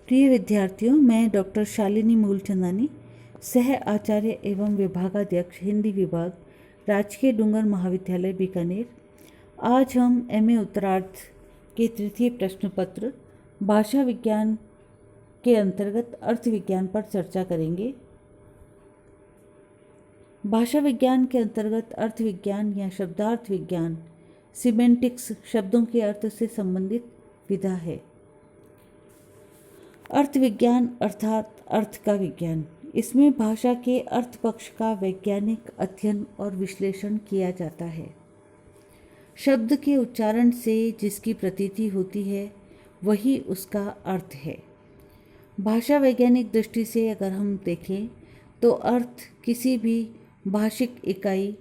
प्रिय विद्यार्थियों, मैं डॉक्टर शालिनी मूलचंदानी, सह आचार्य एवं विभागाध्यक्ष हिंदी विभाग, राजकीय डूंगर महाविद्यालय बीकानेर। आज हम एमए उत्तरार्ध के तृतीय प्रश्न पत्र भाषा विज्ञान के अंतर्गत अर्थ विज्ञान पर चर्चा करेंगे। भाषा विज्ञान के अंतर्गत अर्थ विज्ञान या शब्दार्थ विज्ञान सिमेंटिक्स शब्दों के अर्थ से संबंधित विधा है। अर्थ विज्ञान अर्थात अर्थ का विज्ञान, इसमें भाषा के अर्थ पक्ष का वैज्ञानिक अध्ययन और विश्लेषण किया जाता है। शब्द के उच्चारण से जिसकी प्रतीति होती है वही उसका अर्थ है। भाषा वैज्ञानिक दृष्टि से अगर हम देखें तो अर्थ किसी भी भाषिक इकाई,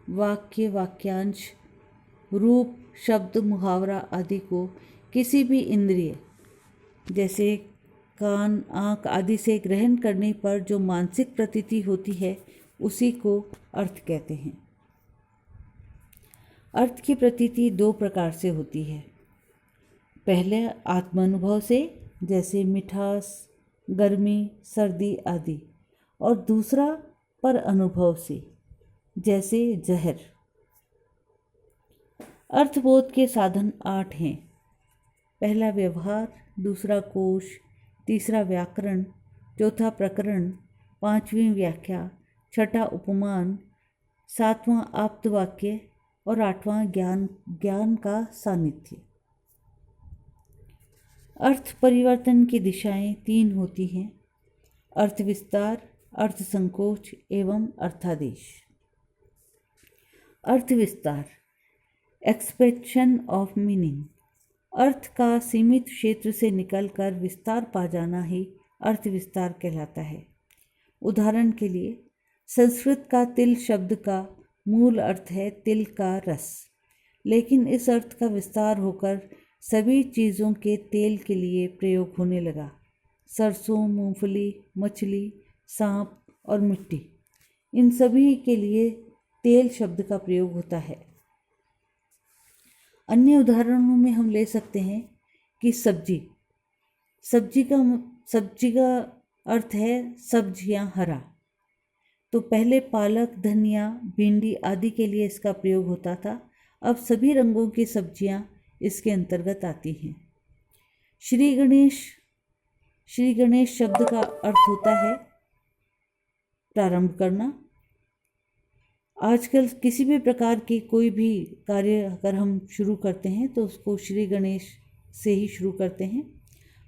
वाक्य, वाक्यांश, रूप, शब्द, मुहावरा आदि को किसी भी इंद्रिय जैसे कान, आँख आदि से ग्रहण करने पर जो मानसिक प्रतीति होती है उसी को अर्थ कहते हैं। अर्थ की प्रतीति दो प्रकार से होती है। पहले आत्मानुभव से, जैसे मिठास, गर्मी, सर्दी आदि, और दूसरा पर अनुभव से, जैसे जहर। अर्थबोध के साधन 8 हैं। पहला व्यवहार, दूसरा कोश, तीसरा व्याकरण, चौथा प्रकरण, पांचवी व्याख्या, छठा उपमान, सातवां आप्तवाक्य और आठवां ज्ञान का सानिध्य। अर्थ परिवर्तन की दिशाएं 3 होती हैं: अर्थ विस्तार, अर्थ संकोच एवं अर्थादेश। अर्थ विस्तार, एक्सपेंशन ऑफ मीनिंग। अर्थ का सीमित क्षेत्र से निकलकर विस्तार पा जाना ही अर्थ विस्तार कहलाता है। उदाहरण के लिए, संस्कृत का तिल शब्द का मूल अर्थ है तिल का रस, लेकिन इस अर्थ का विस्तार होकर सभी चीज़ों के तेल के लिए प्रयोग होने लगा। सरसों, मूंगफली, मछली, सांप और मिट्टी, इन सभी के लिए तेल शब्द का प्रयोग होता है। अन्य उदाहरणों में हम ले सकते हैं कि सब्जी का अर्थ है सब्जियां, हरा। तो पहले पालक, धनिया, भिंडी आदि के लिए इसका प्रयोग होता था। अब सभी रंगों की सब्जियां इसके अंतर्गत आती हैं। श्री गणेश शब्द का अर्थ होता है प्रारंभ करना। आजकल किसी भी प्रकार की कोई भी कार्य अगर हम शुरू करते हैं तो उसको श्री गणेश से ही शुरू करते हैं।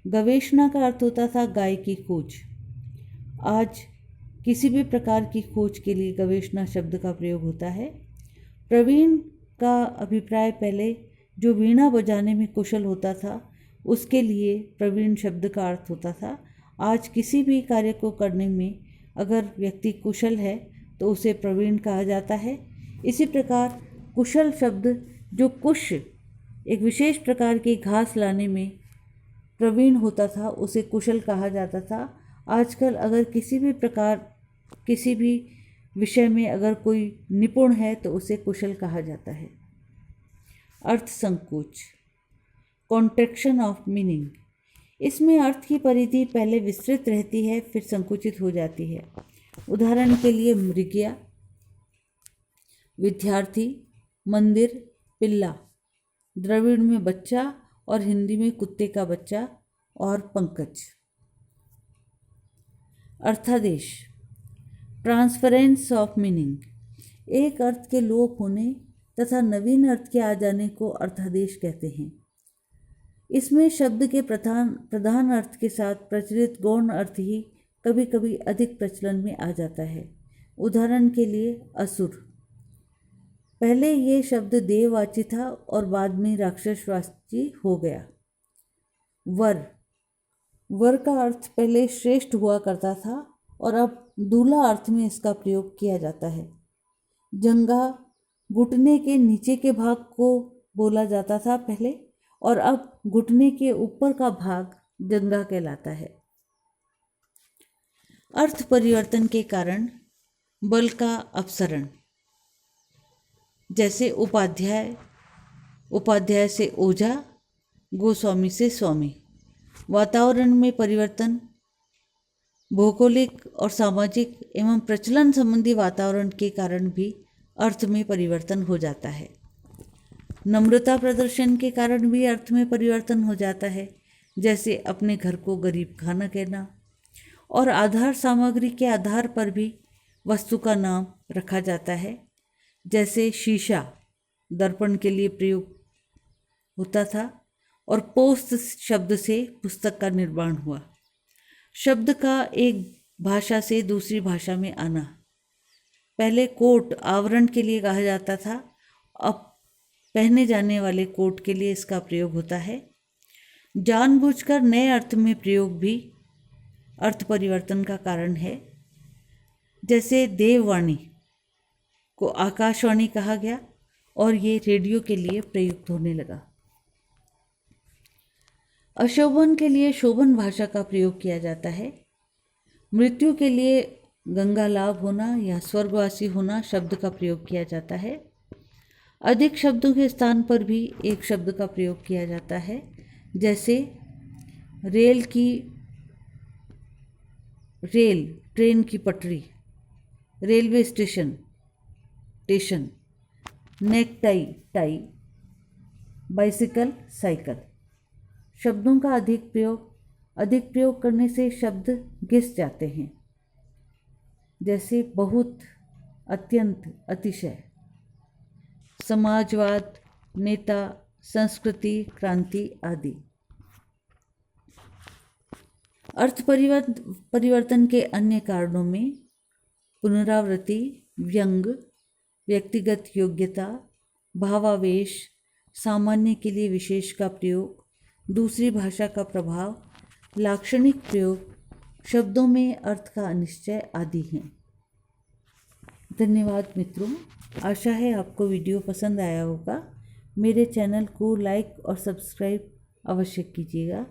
गवेषणा का अर्थ होता था गाय की खोज। आज किसी भी प्रकार की खोज के लिए गवेषणा शब्द का प्रयोग होता है। प्रवीण का अभिप्राय पहले जो वीणा बजाने में कुशल होता था उसके लिए प्रवीण शब्द का अर्थ होता था। आज किसी भी कार्य को करने में अगर व्यक्ति कुशल है तो उसे प्रवीण कहा जाता है। इसी प्रकार कुशल शब्द, जो कुश एक विशेष प्रकार की घास लाने में प्रवीण होता था, उसे कुशल कहा जाता था। आजकल अगर किसी भी विषय में अगर कोई निपुण है तो उसे कुशल कहा जाता है। अर्थ संकोच, कॉन्ट्रैक्शन ऑफ मीनिंग। इसमें अर्थ की परिधि पहले विस्तृत रहती है, फिर संकुचित हो जाती है। उदाहरण के लिए मृगया, विद्यार्थी, मंदिर, पिल्ला, द्रविड़ में बच्चा और हिंदी में कुत्ते का बच्चा, और पंकज। अर्थादेश, ट्रांसफरेंस ऑफ मीनिंग। एक अर्थ के लोप होने तथा नवीन अर्थ के आ जाने को अर्थादेश कहते हैं। इसमें शब्द के प्रधान अर्थ के साथ प्रचलित गौण अर्थ ही कभी कभी अधिक प्रचलन में आ जाता है। उदाहरण के लिए असुर, पहले ये शब्द देववाची था और बाद में राक्षसवाची हो गया। वर का अर्थ पहले श्रेष्ठ हुआ करता था और अब दूल्हा अर्थ में इसका प्रयोग किया जाता है। जंगा, घुटने के नीचे के भाग को बोला जाता था पहले, और अब घुटने के ऊपर का भाग जंगा कहलाता है। अर्थ परिवर्तन के कारण बल का अपसरण, जैसे उपाध्याय से ओझा, गोस्वामी से स्वामी। वातावरण में परिवर्तन, भौगोलिक और सामाजिक एवं प्रचलन संबंधी वातावरण के कारण भी अर्थ में परिवर्तन हो जाता है। नम्रता प्रदर्शन के कारण भी अर्थ में परिवर्तन हो जाता है, जैसे अपने घर को गरीब खाना कहना। और आधार सामग्री के आधार पर भी वस्तु का नाम रखा जाता है, जैसे शीशा दर्पण के लिए प्रयोग होता था और पोस्त शब्द से पुस्तक का निर्माण हुआ। शब्द का एक भाषा से दूसरी भाषा में आना, पहले कोट आवरण के लिए कहा जाता था, अब पहने जाने वाले कोट के लिए इसका प्रयोग होता है। जानबूझकर नए अर्थ में प्रयोग भी अर्थ परिवर्तन का कारण है, जैसे देववाणी को आकाशवाणी कहा गया और ये रेडियो के लिए प्रयुक्त होने लगा। अशोभन के लिए शोभन भाषा का प्रयोग किया जाता है। मृत्यु के लिए गंगा लाभ होना या स्वर्गवासी होना शब्द का प्रयोग किया जाता है। अधिक शब्दों के स्थान पर भी एक शब्द का प्रयोग किया जाता है, जैसे ट्रेन की पटरी, railway station station, necktie tie, bicycle cycle. शब्दों का अधिक प्रयोग करने से शब्द घिस जाते हैं, जैसे बहुत, अत्यंत, अतिशय। समाजवाद, नेता, संस्कृति, क्रांति आदि। अर्थ परिवर्तन के अन्य कारणों में पुनरावृत्ति, व्यंग, व्यक्तिगत योग्यता, भावावेश, सामान्य के लिए विशेष का प्रयोग, दूसरी भाषा का प्रभाव, लाक्षणिक प्रयोग, शब्दों में अर्थ का अनिश्चय आदि हैं। धन्यवाद मित्रों, आशा है आपको वीडियो पसंद आया होगा। मेरे चैनल को लाइक और सब्सक्राइब अवश्य कीजिएगा।